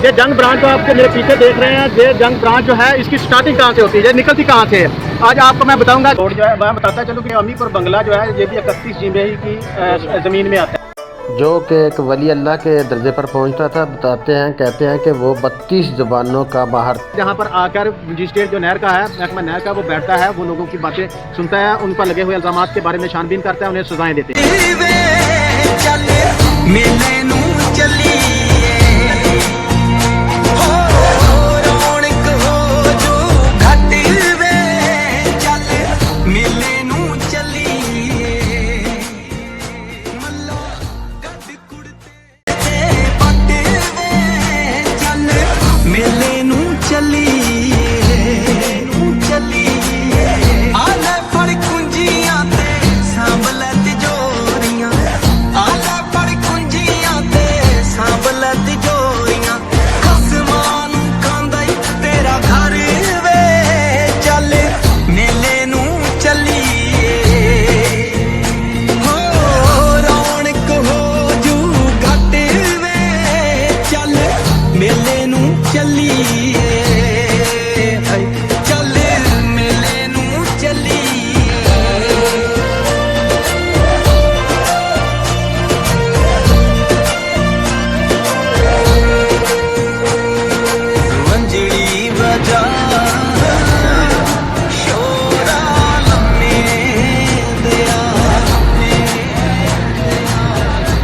ये जंग ब्रांच जो आपके मेरे पीछे देख रहे हैं, ये जंग ब्रांच जो है इसकी स्टार्टिंग कहाँ से होती है, ये निकलती कहाँ से है, आज आपको मैं बताऊंगा। रोड जो है मैं बताता चलूँ कि अमीपुर बंगला जो है ये भी 31 जिले की ज़मीन में आता है, जो कि एक वली अल्लाह के दर्जे पर पहुंचता था। बताते हैं, कहते हैं कि वो 32 ज़बानों का माहिर। जहाँ पर आकर मजिस्ट्रेट जो नहर का है, महकमा नहर का, वो बैठता है, वो लोगों की बातें सुनता है, उन पर लगे हुए इल्ज़ामात के बारे में छानबीन करता है, उन्हें सजाएं देते हैं।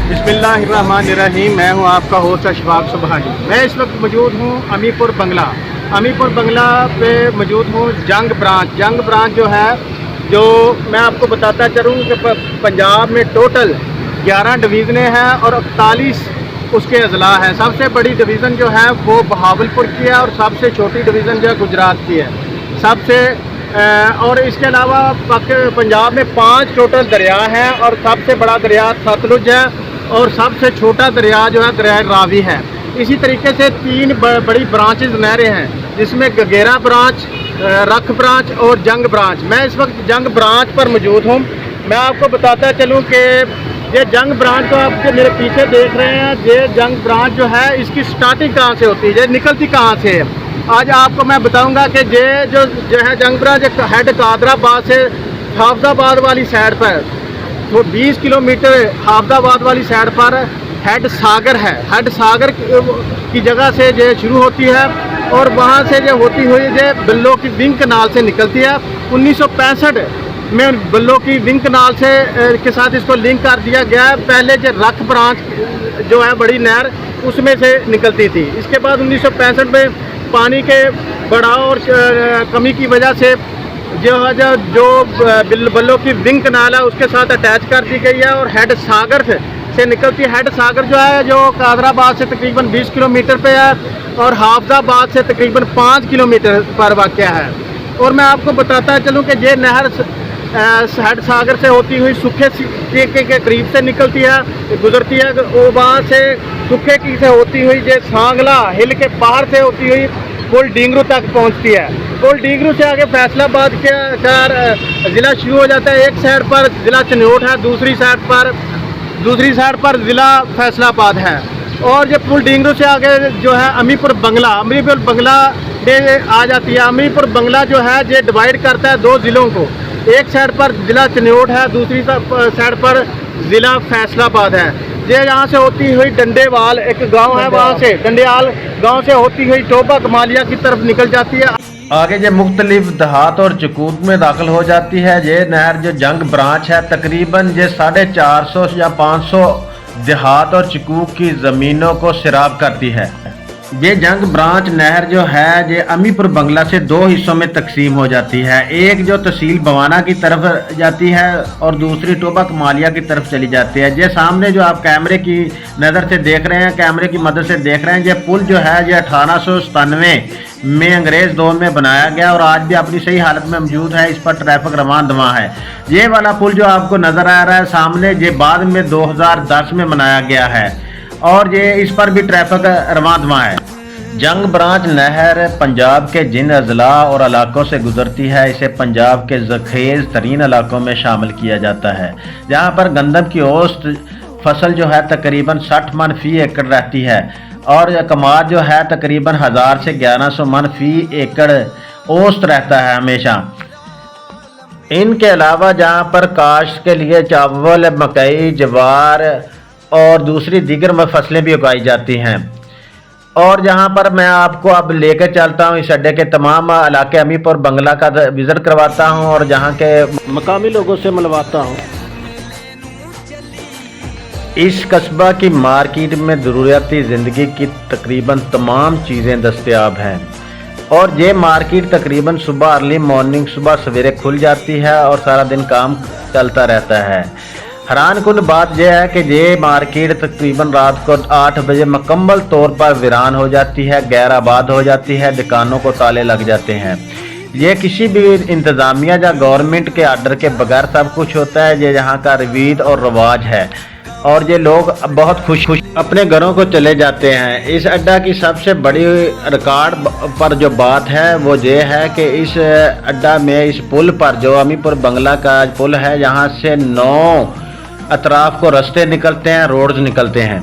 बिस्मिल्लाहिर्रहमानिर्रहीम। मैं हूं आपका होस्ट अशफाक सुबहानी। मैं इस वक्त मौजूद हूं अमीपुर बंगला। अमीपुर बंगला पे मौजूद हूं जंग ब्रांच जो है, जो मैं आपको बताता चलूँ कि पंजाब में टोटल 11 डिवीज़नें हैं और 41 उसके अजला हैं। सबसे बड़ी डिवीज़न जो है वो बहावलपुर की है और सबसे छोटी डिवीज़न जो है गुजरात की है। और इसके अलावा पंजाब में 5 टोटल दरिया हैं और सबसे बड़ा दरिया सतलुज है और सबसे छोटा दरिया जो है दरिया रावी है। इसी तरीके से 3 बड़ी ब्रांचेज नहरें हैं, जिसमें गगेरा ब्रांच, रख ब्रांच और जंग ब्रांच। मैं इस वक्त जंग ब्रांच पर मौजूद हूँ। मैं आपको बताता चलूँ कि ये जंग ब्रांच जो आप मेरे पीछे देख रहे हैं, ये जंग ब्रांच जो है इसकी स्टार्टिंग कहाँ से होती है, ये निकलती कहाँ से है, आज आपको मैं बताऊंगा कि ये जो है जंग ब्रांच हेड कादराबाद से हाफजाबाद वाली साइड पर, तो 20 किलोमीटर हाफजाबाद वाली साइड पर हेड सागर है। हेड सागर की जगह से ये शुरू होती है और वहाँ से जो होती हुई ये बल्लो की विंग कनाल से निकलती है। 1965 में बल्लो की विंग कनाल से के साथ इसको लिंक कर दिया गया है। पहले जो रख ब्रांच जो है बड़ी नहर उसमें से निकलती थी। इसके बाद 1965 में पानी के बढ़ाव और कमी की वजह से जो बल्लो की विंग कनाल है उसके साथ अटैच कर दी गई है और हेड सागर से निकलती है। हेड सागर जो है जो कादराबाद से तकरीबन 20 किलोमीटर पे है और हाफजाबाद से तकरीबन 5 किलोमीटर पर वाक़या है। और मैं आपको बताता चलूँ कि ये नहर हेड सागर से होती हुई सूखे के करीब से निकलती है, गुजरती है, वो वहाँ से सूखे की से होती हुई ये सांगला हिल के बाहर से होती हुई पुल डींगरू तक पहुँचती है। पुल डींगरू से आगे फैसलाबाद के ज़िला शुरू हो जाता है। एक साइड पर ज़िला चनोट है, दूसरी साइड पर ज़िला फैसलाबाद है। और ये पुल डींगरू से आगे जो है अमीपुर बंगला में आ जाती है। अमीपुर बंगला जो है ये डिवाइड करता है 2 ज़िलों को। एक साइड पर ज़िला चनोट है, दूसरी साइड पर ज़िला फैसलाबाद है। ये यहाँ से होती हुई डंडेवाल एक गांव है, वहाँ से डंडेवाल गांव से होती हुई टोबा कमालिया की तरफ निकल जाती है। आगे ये मुख्तलिफ देहात और चकूत में दाखिल हो जाती है। ये नहर जो जंग ब्रांच है तकरीबन ये 450 या 500 देहात और चकूक की ज़मीनों को सिराब करती है। ये जंग ब्रांच नहर जो है ये अमीपुर बंगला से 2 हिस्सों में तकसीम हो जाती है। एक जो तहसील बवाना की तरफ जाती है और दूसरी टोबा कमालिया की तरफ चली जाती है। ये सामने जो आप कैमरे की नज़र से देख रहे हैं, कैमरे की मदद से देख रहे हैं, ये पुल जो है ये 1897 में अंग्रेज़ दौर में बनाया गया और आज भी अपनी सही हालत में मौजूद है। इस पर ट्रैफिक रवान दवा है। ये वाला पुल जो आपको नज़र आ रहा है सामने, ये बाद में 2010 में बनाया गया है और ये इस पर भी ट्रैफिक रवान दवा है। जंग ब्रांच नहर पंजाब के जिन अजला और इलाकों से गुजरती है, इसे पंजाब के ज़ख़ीर तरीन इलाकों में शामिल किया जाता है, जहाँ पर गंदम की औसत फसल जो है तकरीबन 60 मन फी एकड़ रहती है اور کماد جو ہے تقریباً 1000 سے 1100 من فی ایکڑ اوسط رہتا ہے ہمیشہ۔ ان کے علاوہ جہاں پر کاشت کے لیے چاول، مکئی، جوار اور دوسری دیگر فصلیں بھی اگائی جاتی ہیں۔ اور جہاں پر میں آپ کو اب لے کے چلتا ہوں اس اڈے کے تمام علاقے امی پور بنگلہ کا وزٹ کرواتا ہوں اور جہاں کے مقامی لوگوں سے ملواتا ہوں۔ اس قصبہ کی مارکیٹ میں ضروریاتی زندگی کی تقریباً تمام چیزیں دستیاب ہیں، اور یہ مارکیٹ تقریباً صبح ارلی مارننگ صبح سویرے کھل جاتی ہے اور سارا دن کام چلتا رہتا ہے۔ حیران کن بات یہ ہے کہ یہ مارکیٹ تقریباً رات کو 8 بجے مکمل طور پر ویران ہو جاتی ہے، غیر آباد ہو جاتی ہے، دکانوں کو تالے لگ جاتے ہیں۔ یہ کسی بھی انتظامیہ یا گورنمنٹ کے آرڈر کے بغیر سب کچھ ہوتا ہے۔ یہ یہاں کا رویج اور رواج ہے، اور یہ لوگ بہت خوش اپنے گھروں کو چلے جاتے ہیں۔ اس اڈا کی سب سے بڑی ریکارڈ پر جو بات ہے وہ یہ ہے کہ اس اڈا میں اس پل پر جو امی پور بنگلہ کا پل ہے، یہاں سے 9 اطراف کو رستے نکلتے ہیں، روڈز نکلتے ہیں۔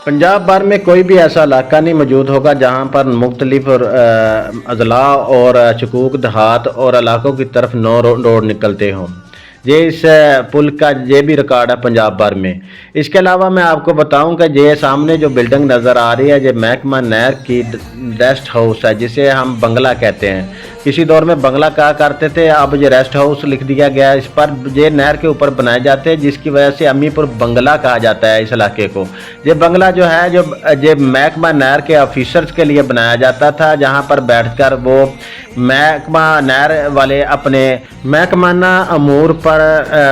پنجاب بھر میں کوئی بھی ایسا علاقہ نہیں موجود ہوگا جہاں پر مختلف اضلاع اور چکوک دیہات اور علاقوں کی طرف 9 روڈ نکلتے ہوں۔ یہ اس پل کا یہ بھی ریکارڈ ہے پنجاب بھر میں۔ اس کے علاوہ میں آپ کو بتاؤں کہ یہ سامنے جو بلڈنگ نظر آ رہی ہے یہ محکمہ نہر کی ریسٹ ہاؤس ہے، جسے ہم بنگلہ کہتے ہیں۔ کسی دور میں بنگلہ کہا کرتے تھے، اب یہ ریسٹ ہاؤس لکھ دیا گیا ہے اس پر۔ یہ نہر کے اوپر بنائے جاتے ہیں، جس کی وجہ سے امی پور بنگلہ کہا جاتا ہے اس علاقے کو۔ یہ بنگلہ جو ہے یہ محکمہ نہر کے آفیسرز کے لیے بنایا جاتا تھا، جہاں پر بیٹھ کر وہ محکمہ نہر والے اپنے محکمانہ امور پر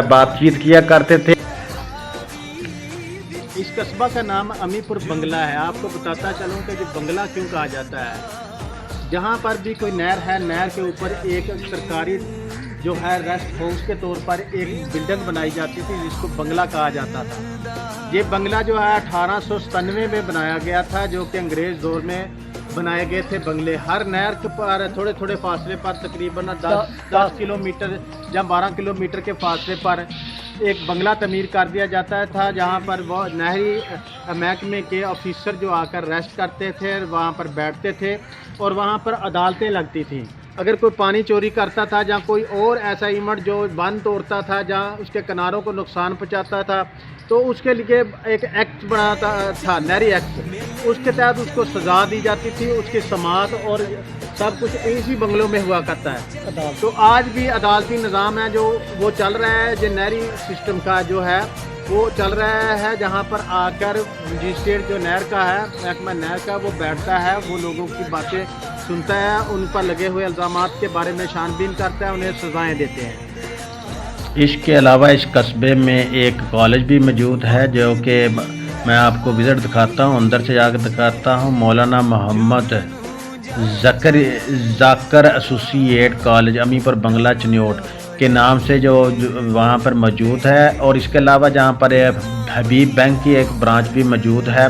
بات چیت کیا کرتے تھے۔ اس قصبہ کا نام امی پور بنگلہ ہے۔ آپ کو بتاتا چلوں کہ یہ بنگلہ کیوں کہا جاتا ہے۔ جہاں پر بھی کوئی نہر ہے، نہر کے اوپر ایک سرکاری جو ہے ریسٹ ہاؤس کے طور پر ایک بلڈنگ بنائی جاتی تھی، جس کو بنگلہ کہا جاتا تھا۔ یہ بنگلہ جو ہے 1897 میں بنایا گیا تھا، جو کہ انگریز دور میں بنائے گئے تھے بنگلے۔ ہر نہر کے پر تھوڑے تھوڑے فاصلے پر تقریباً 10 کلومیٹر یا 12 کلومیٹر کے فاصلے پر ایک بنگلہ تعمیر کر دیا جاتا تھا، جہاں پر وہ نہری محکمے کے آفیسر جو آ کر ریسٹ کرتے تھے، وہاں پر بیٹھتے تھے اور وہاں پر عدالتیں لگتی تھیں۔ اگر کوئی پانی چوری کرتا تھا یا کوئی اور ایسا ایونٹ جو بند توڑتا تھا، جہاں اس کے کناروں کو نقصان پہنچاتا تھا، تو اس کے لیے ایک ایکٹ بناتا تھا، نہری ایکٹ۔ اس کے تحت اس کو سزا دی جاتی تھی، اس کی سماعت اور سب کچھ اسی بنگلوں میں ہوا کرتا ہے۔ تو آج بھی عدالتی نظام ہے جو وہ چل رہا ہے، جو نہری سسٹم کا جو ہے وہ چل رہا ہے، جہاں پر آ کر مجسٹریٹ جو نہر کا ہے، محکمہ نہر کا، وہ بیٹھتا ہے، وہ لوگوں کی باتیں سنتا ہے، ان پر لگے ہوئے الزامات کے بارے میں چھان بین کرتا ہے، انہیں سزائیں دیتے ہیں۔ اس کے علاوہ اس قصبے میں ایک کالج بھی موجود ہے، جو کہ میں آپ کو وزٹ دکھاتا ہوں، اندر سے جا کے دکھاتا ہوں۔ مولانا محمد ذاکر ایسوسی ایٹ کالج امی پور بنگلہ چنیوٹ کے نام سے جو وہاں پر موجود ہے۔ اور اس کے علاوہ جہاں پر حبیب بینک کی ایک برانچ بھی موجود ہے۔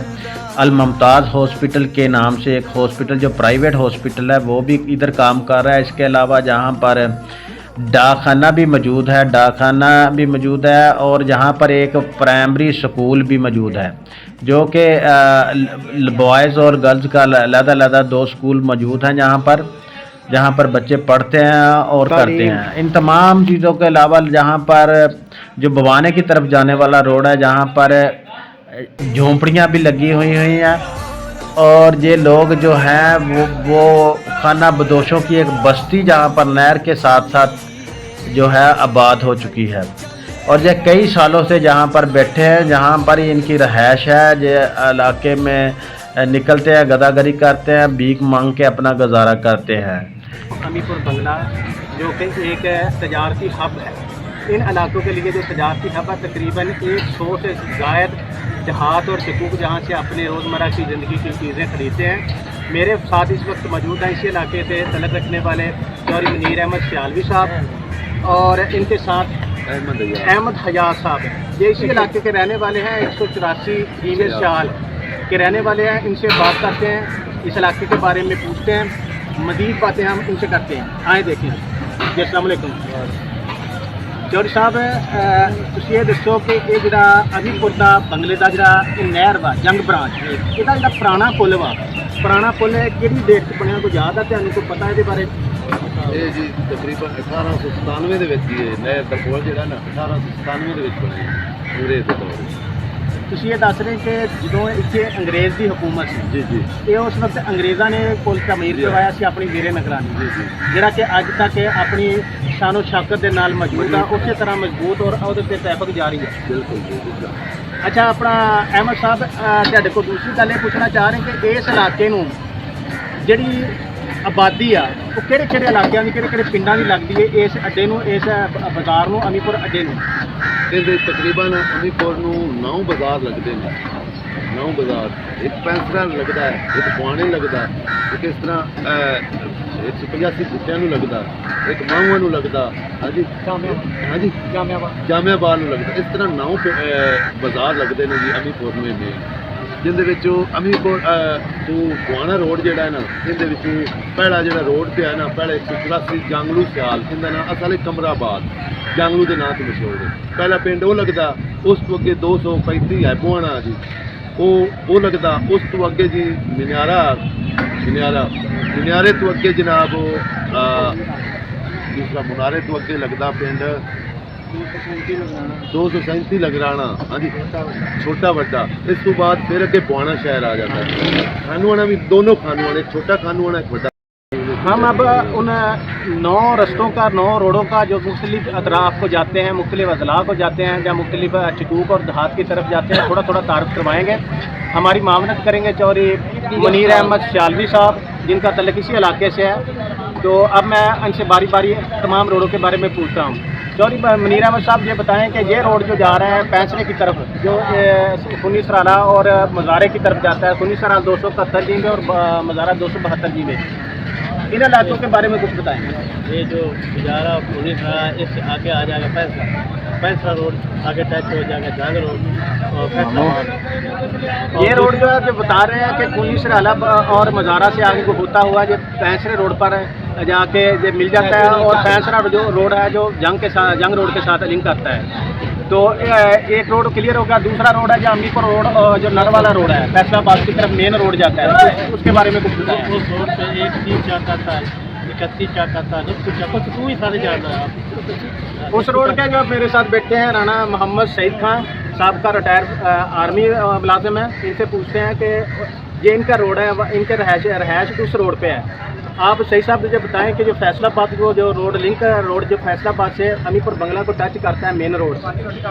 الممتاز ہاسپٹل کے نام سے ایک ہاسپٹل جو پرائیویٹ ہاسپٹل ہے، وہ بھی ادھر کام کر رہا ہے۔ اس کے علاوہ جہاں پر ڈاک خانہ بھی موجود ہے، اور جہاں پر ایک پرائمری سکول بھی موجود ہے، جو کہ بوائز اور گرلز کا علیحدہ 2 سکول موجود ہیں، جہاں پر بچے پڑھتے ہیں اور کرتے ہیں۔ ان تمام چیزوں کے علاوہ جہاں پر جو بوانے کی طرف جانے والا روڈ ہے، جہاں پر جھونپڑیاں بھی لگی ہوئی ہیں، اور یہ لوگ جو ہیں وہ خانہ بدوشوں کی ایک بستی جہاں پر نہر کے ساتھ ساتھ جو ہے آباد ہو چکی ہے، اور یہ کئی سالوں سے جہاں پر بیٹھے ہیں، جہاں پر ان کی رہائش ہے۔ یہ علاقے میں نکلتے ہیں، گداگری کرتے ہیں، بھیک مانگ کے اپنا گزارا کرتے ہیں۔ امی پور بنگلہ جو کہ ایک تجارتی ہب ہے، ان علاقوں کے لیے جو تجارتی ہب ہے، تقریباً 100 سے زائد دیہات اور چکوک جہاں سے اپنے روزمرہ کی زندگی کی چیزیں خریدتے ہیں۔ میرے ساتھ اس وقت موجود ہیں اسی علاقے سے تعلق رکھنے والے چوہدری منیر احمد سیالوی صاحب، اور ان کے ساتھ احمد حیات صاحب ہیں۔ یہ اسی علاقے کے رہنے والے ہیں، 184 چال کے رہنے والے ہیں۔ ان سے بات کرتے ہیں، اس علاقے کے بارے میں پوچھتے ہیں मजीद बातें हम उनसे करते हैं। आए देखें जी। अस्सलाम वालेकुम चौधरी साहब, ਤੁਸੀਂ ਇਹ ਦੱਸੋ ਕਿ ਇਹ ਜਿਹੜਾ ਅਭੀਪੁਰ ਦਾ ਬੰਗਲੇ ਦਾ ਜਿਹੜਾ ਇਹ ਨਹਿਰ ਵਾ ਜੰਗ ਬ੍ਰਾਂਚ, ਇਹਦਾ ਜਿਹੜਾ ਪੁਰਾਣਾ ਪੁਲ ਵਾ, ਪੁਰਾਣਾ ਪੁਲ ਹੈ ਕਿਹੜੀ ਡੇਟ 'ਚ ਬਣਿਆ, ਕੋਈ ਯਾਦ ਆ ਤੁਹਾਨੂੰ, ਕੋਈ ਪਤਾ ਇਹਦੇ ਬਾਰੇ? ਇਹ ਜੀ ਤਕਰੀਬਨ 1897 ਦੇ ਵਿੱਚ ਹੀ ਇਹ ਨਹਿਰ ਦਾ ਪੁਲ ਜਿਹੜਾ ਨਾ 1897 ਦੇ ਵਿੱਚ ਬਣਿਆ ਅੰਗਰੇਜ਼ ਦੇ ਦੌਰ ਵਿੱਚ। ਤੁਸੀਂ ਇਹ ਦੱਸ ਰਹੇ ਕਿ ਜਦੋਂ ਇੱਥੇ ਅੰਗਰੇਜ਼ ਦੀ ਹਕੂਮਤ ਸੀ, ਜੀ ਜੀ ਇਹ ਉਸ ਵਕਤ ਅੰਗਰੇਜ਼ਾਂ ਨੇ ਪੁਲ ਤਮੀਰ ਕਰਵਾਇਆ ਸੀ ਆਪਣੀ ਜ਼ੇਰੇ ਨਿਗਰਾਨੀ, ਜੀ ਜੀ ਜਿਹੜਾ ਕਿ ਅੱਜ ਤੱਕ ਇਹ ਆਪਣੀ ਸ਼ਾਨੋ ਸ਼ੌਕਤ ਦੇ ਨਾਲ ਮੌਜੂਦ ਆ, ਉਸੇ ਤਰ੍ਹਾਂ ਮਜ਼ਬੂਤ ਔਰ ਉਹਦੇ ਤੇ ਤਹਿਫਕ ਜਾਰੀ ਹੈ। ਬਿਲਕੁਲ ਜੀ ਬਿਲਕੁਲ। ਅੱਛਾ, ਆਪਣਾ ਅਹਿਮਦ ਸਾਹਿਬ, ਤੁਹਾਡੇ ਕੋਲ ਦੂਸਰੀ ਗੱਲ ਇਹ ਪੁੱਛਣਾ ਚਾਹ ਰਹੇ ਕਿ ਇਸ ਇਲਾਕੇ ਨੂੰ ਜਿਹੜੀ ਆਬਾਦੀ ਆ ਉਹ ਕਿਹੜੇ ਕਿਹੜੇ ਇਲਾਕਿਆਂ ਦੀ, ਕਿਹੜੇ ਕਿਹੜੇ ਪਿੰਡਾਂ ਦੀ ਲੱਗਦੀ ਹੈ ਇਸ ਅੱਡੇ ਨੂੰ, ਇਸ ਬਾਜ਼ਾਰ ਨੂੰ, ਅਮੀਪੁਰ ਅੱਡੇ ਨੂੰ? ਇਹਦੇ ਤਕਰੀਬਨ ਅਮੀਪੁਰ ਨੂੰ 9 ਬਾਜ਼ਾਰ ਲੱਗਦੇ ਨੇ। 9 ਬਾਜ਼ਾਰ, ਇੱਕ ਪੈਂਸਰਾ ਲੱਗਦਾ ਹੈ, ਇੱਕ ਪੁਆਣੇ ਲੱਗਦਾ, ਇੱਕ ਇਸ ਤਰ੍ਹਾਂ 185 ਬੁੱਟਿਆਂ ਨੂੰ ਲੱਗਦਾ, ਇੱਕ ਮਾਹੂਆਂ ਨੂੰ ਲੱਗਦਾ, ਹਾਂਜੀ ਹਾਂਜੀ ਜਾਮਿਆਬਾਦ ਨੂੰ ਲੱਗਦਾ। ਇਸ ਤਰ੍ਹਾਂ 9 ਬਾਜ਼ਾਰ ਲੱਗਦੇ ਨੇ ਜੀ ਅਮੀਪੁਰ ਨੂੰ ਇੰਨੇ, ਜਿੰਦੇ ਵਿੱਚੋਂ ਅਮੀਪੁਰ ਤੋਂ ਪੁਆਣਾ ਰੋਡ ਜਿਹੜਾ ਹੈ ਨਾ, ਇਹਦੇ ਵਿੱਚੋਂ ਪਹਿਲਾ ਜਿਹੜਾ ਰੋਡ ਤੇ ਹੈ ਨਾ, ਪਹਿਲੇ 184 ਜੰਗਲੂ ਸਿਆਲ, ਇਹਦਾ ਨਾਂ ਅਸਲ ਹੈ ਕਮਰਾਬਾਦ, ਜੰਗਲੂ ਦੇ ਨਾਂ ਤੋਂ ਮਸ਼ਹੂਰ ਹੈ। ਪਹਿਲਾ ਪਿੰਡ ਉਹ ਲੱਗਦਾ, ਉਸ ਤੋਂ ਅੱਗੇ 235 ਹੈ ਪੁਆਣਾ ਜੀ, ਉਹ ਲੱਗਦਾ। ਉਸ ਤੋਂ ਅੱਗੇ ਜੀ ਮਨਿਆਰੇ ਤੋਂ ਅੱਗੇ ਜਨਾਬ ਦੂਸਰਾ ਮੁਨਾਰੇ ਤੋਂ ਅੱਗੇ ਲੱਗਦਾ ਪਿੰਡ 237 ਲਗਰਾਣਾ, ਹਾਂਜੀ ਛੋਟਾ ਵੱਡਾ। ਇਸ ਤੋਂ ਬਾਅਦ ਫਿਰ ਅੱਗੇ ਪੁਆਣਾ ਸ਼ਹਿਰ आ जाता है। खानूआना भी, दोनों खानूआना, एक छोटा खानूआना एक बड़ा। हम अब उन 9 रस्तों का, 9 रोडों का जो मुख्तलिफ अतराफ को जाते हैं, मुख्तलिफ अजला को जाते हैं, या मुख्तलिफ चकूक और देहात की तरफ जाते हैं, थोड़ा थोड़ा तारुफ करवाएंगे। हमारी मामनत करेंगे चौधरी मुनीर अहमद सियालवी साहब, जिनका तल्लुक इसी इलाके से है। तो अब मैं इनसे बारी बारी तमाम रोडों के बारे में पूछता हूँ। चौधरी मुनीर अहमद साहब, ये बताएं कि ये रोड जो जा रहा है पैंसरे की तरफ, जो सुन्नी सरारा और मज़ारे की तरफ जाता है, सुन्नी सरारा 271 जी में और मज़ारा 272 जी में, इन इलाकों के बारे में कुछ बताएं। ये जो गुजारा पुलिस रहा, इससे आगे आ जाएगा पैंसरा रोड, आगे टच हो जाएगा जंग रोड और फैसलाबाद। ये रोड जो है जो बता रहे हैं कि पुलिस सराला और मज़ारा से आगे को होता हुआ जो पैंसरे रोड पर जाके जो मिल जाता है, और पैंसरा जो रोड है जो जंग रोड के साथ लिंक करता है। तो एक रोड क्लियर हो गया। दूसरा रोड है जो अमीपुर रोड, और जो नर वाला रोड है फैसलाबाद की तरफ मेन रोड जाता है, उसके बारे में कुछ बताएं। उस रोड पे एक 3 चाक आता है, 31 चाक आता है, 9 चाक, तो तू ही सारे जान रहा है। उस रोड के जो मेरे साथ बैठे हैं राना मोहम्मद सईद खान साहब का रिटायर आर्मी मुलाजिम है, इनसे पूछते हैं कि ये इनका रोड है, इनके रहायश उस रोड पे है। आप सही साहब मुझे बताएं कि जो फैसलाबाद को जो रोड रोड जो फैसलाबाद से अमीपुर बंगला को टच करता है मेन रोड,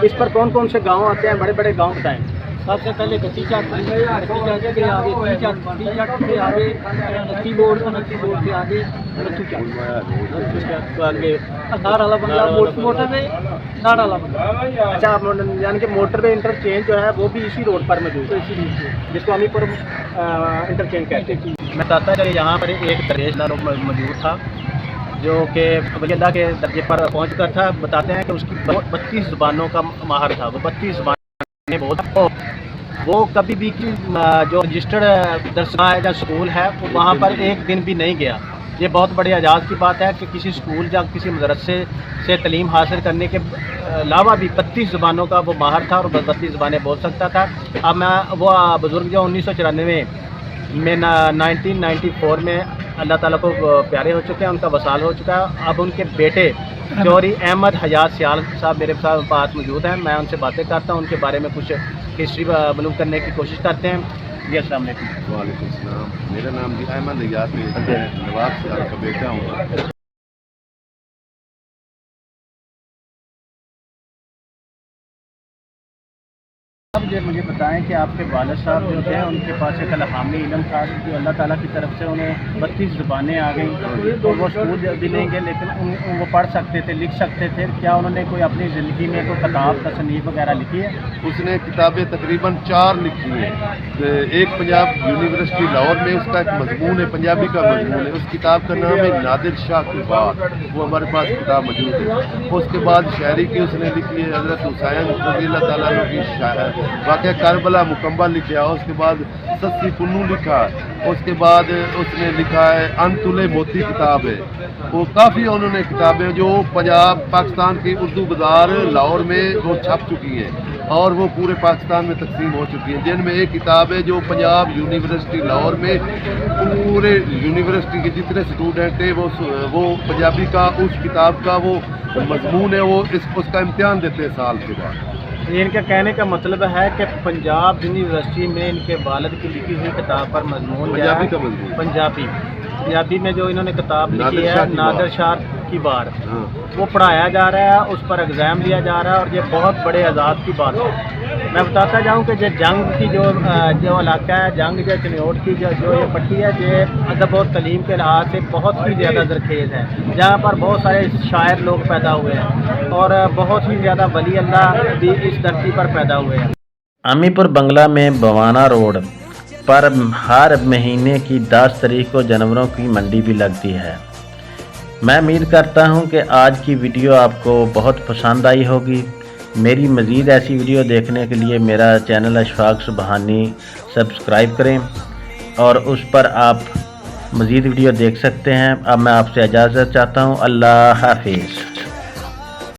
इस पर कौन कौन से गांव आते हैं, बड़े बड़े गांव बताएं। सबसे पहले कच्ची चाक से आगे 3 चाक से आगे नक्की बोर्ड से आगे रत्तू चाक तो आगे नाराला बंगला मोटर पे नाराला बंगला। अच्छा, यानी कि मोटर वे इंटरचेंज जो है वो भी इसी रोड पर मौजूद है, जिसको अमीपुर इंटरचेंज कहते हैं। मैं बताता है कि यहाँ पर एक दरेजदार मौजूद था जो कि वली अल्लाह के दर्जे पर पहुँच कर था। बताते हैं कि उसकी 32 ज़ुबानों का माहर था, वो 32 ज़ुबान बहुत, वो कभी भी जो रजिस्टर्ड दरसगाह या स्कूल है वहाँ पर एक दिन भी नहीं गया। ये बहुत बड़े एजाज़ की बात है कि किसी स्कूल या किसी मदरसे से तलीम हासिल करने के अलावा भी 32 ज़ुबानों का वो माहर था और 32 ज़ुबानें बोल सकता था। अब मैं वो बुज़ुर्ग जो 1994 में 1994 में अल्लाह ताला को प्यारे हो चुके हैं, उनका वसाल हो चुका है। अब उनके बेटे चौधरी अहमद हयात सियाल साहब मेरे पास मौजूद हैं, मैं उनसे बातें करता हूँ, उनके बारे में कुछ हिस्ट्री मालूम करने की कोशिश करते हैं। जी अस्सलाम वालेकुम। वालेकुम सलाम। मेरा नाम जी अहमद हयात है, मैं नवाब सियाल का बेटा हूँ। अब ये मुझे बताएं कि आपके वालिद साहब जो थे उनके पास एक अलहामी इल्म था जो अल्लाह ताला की तरफ से उन्हें 32 ज़ुबानें आ गई, तो वो स्कूल भी नहीं गए लेकिन वो पढ़ सकते थे, लिख सकते थे। क्या उन्होंने कोई अपनी ज़िंदगी में कोई किताब तसनीफ़ वगैरह लिखी है? उसने किताबें तकरीबन 4 लिखी हैं। एक पंजाब यूनिवर्सिटी लाहौर में उसका एक मजमून है, पंजाबी का मजमून है। उस किताब का नाम है नादिर शाह की बात, वो हमारे पास किताब मौजूद है। उसके बाद शायरी की उसने लिखी है हज़रत हुसैन रज़ी अल्लाह तआला अन्हु की वाक़या करबला मुकम्मल लिखा, उसके बाद सस्सी पुन्नू लिखा, उसके बाद उसने लिखा है अनतुले मोती किताब है। वो काफ़ी उन्होंने किताबें जो पंजाब पाकिस्तान की उर्दू बाज़ार लाहौर में वो छप चुकी हैं और वो पूरे पाकिस्तान में तकसीम हो चुकी हैं, जिनमें एक किताब है जो पंजाब यूनिवर्सिटी लाहौर में पूरे यूनिवर्सिटी के जितने स्टूडेंट हैं वो पंजाबी का उस किताब का वो मजमून है, वो उसका इम्तिहान देते हैं साल के बाद। इनके कहने का मतलब है कि पंजाब यूनिवर्सिटी में इनके वालिद की लिखी हुई किताब पर मजमून पंजाबी का मजमून, पंजाबी में जो इन्होंने किताब लिखी है नादर शाह की बार, हाँ। वो पढ़ाया जा रहा है, उस पर एग्ज़ाम लिया जा रहा है और ये बहुत बड़े एजाज़ की बात है। मैं बताता जाऊँ कि जंग की जो इलाका है, जंग जो चिन्योट की जो ये पट्टी है, ये अदब और तलीम के लिहाज से बहुत ही ज़्यादा ज़रखेज़ है, जहाँ पर बहुत सारे शायर लोग पैदा हुए हैं और बहुत ही ज़्यादा वली अल्लाह भी इस धरती पर पैदा हुए हैं। अमीपुर बंगला में बवाना रोड पर हर महीने की 10 तारीख को जानवरों की मंडी भी लगती है। मैं उम्मीद करता हूं कि आज की वीडियो आपको बहुत पसंद आई होगी। मेरी मज़ीद ऐसी वीडियो देखने के लिए मेरा चैनल अशफाक सुबहानी सब्सक्राइब करें और उस पर आप मज़ीद वीडियो देख सकते हैं। अब मैं आपसे इजाज़त चाहता हूं। अल्लाह हाफिज़।